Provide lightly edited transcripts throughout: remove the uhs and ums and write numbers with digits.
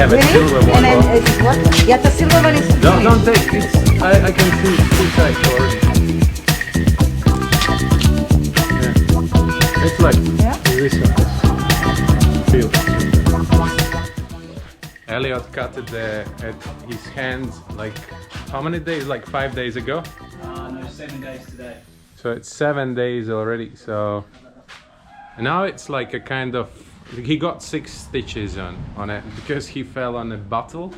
have a Really? silver one. And then but- it's what? Yeah, the silver one is don't take it. I can see it's too tight already. Yeah. It's like this one. Feel. Elliot cut it at his hands like how many days? Like 5 days ago? No, 7 days today. So it's 7 days already. So now it's like a kind of, he got 6 stitches on it because he fell on a bottle,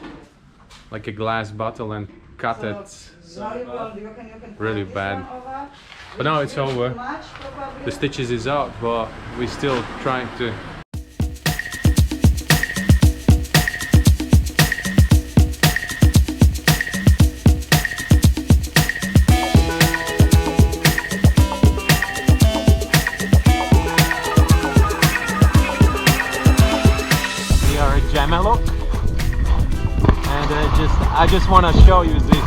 like a glass bottle, and cut it really bad. But now it's over. The stitches is out, but we're still trying to. We are at Jamalok, and I just want to show you this.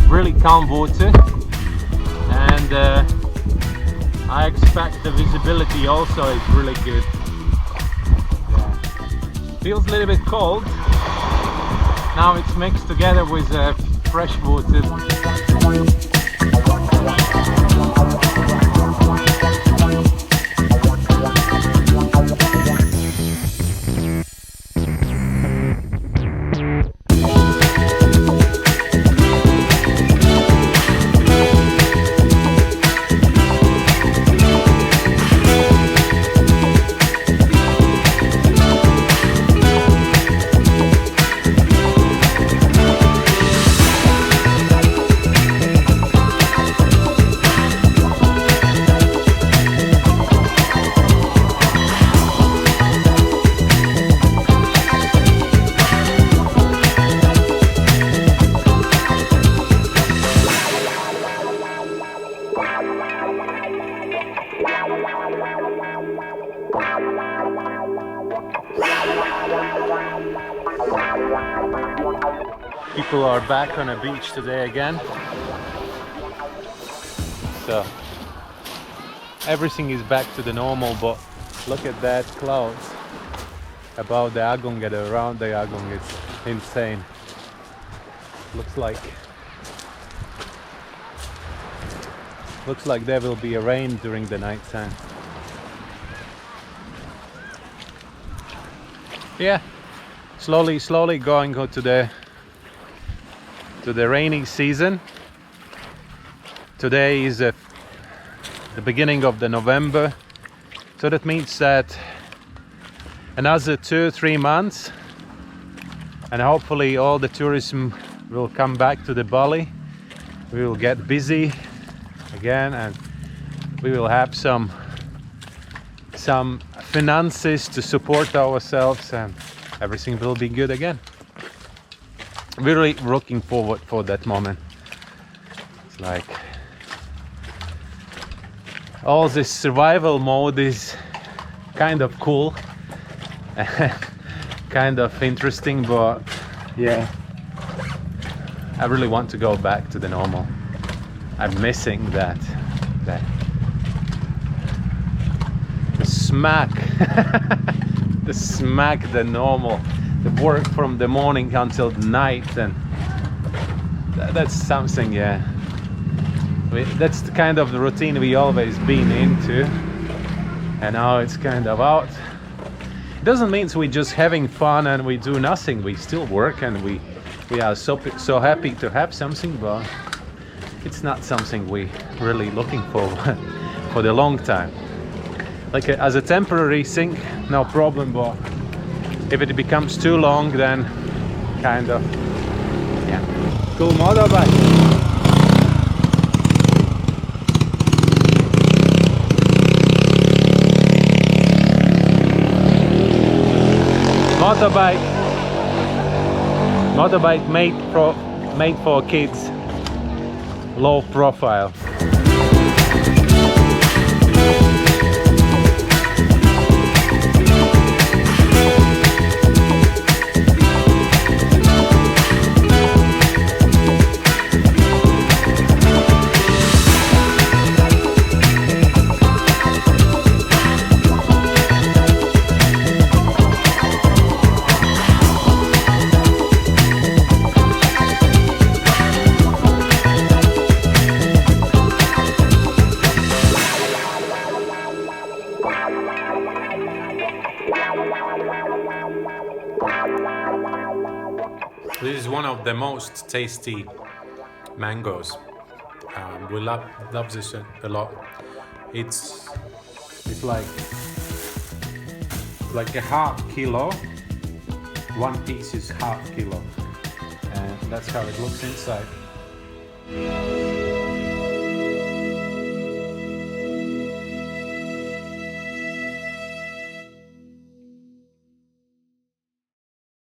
Really calm water, and I expect the visibility also is really good. Yeah. Feels a little bit cold. Now it's mixed together with fresh water. People are back on a beach today again. So everything is back to the normal, but look at that clouds above the Agong and around the Agong. It's insane. Looks like there will be a rain during the night time. Yeah, slowly going to the rainy season. Today is the beginning of the November, so that means that another 2-3 months, and hopefully all the tourism will come back to the Bali. We will get busy again, and we will have some finances to support ourselves, and everything will be good again. Really looking forward for that moment. It's like all this survival mode is kind of cool, kind of interesting, but yeah, I really want to go back to the normal. I'm missing that the smack the normal, the work from the morning until the night, and that's something, yeah. That's the kind of the routine we always been into, and now it's kind of out. It doesn't mean we just having fun and we do nothing. We still work, and we are so happy to have something, but it's not something we really looking for for the long time. Like as a temporary thing, no problem, but if it becomes too long, then kind of, yeah. Cool motorbike. Motorbike made for kids, low profile. This is one of the most tasty mangoes. We love this a lot. It's like a half kilo. One piece is half kilo, and that's how it looks inside.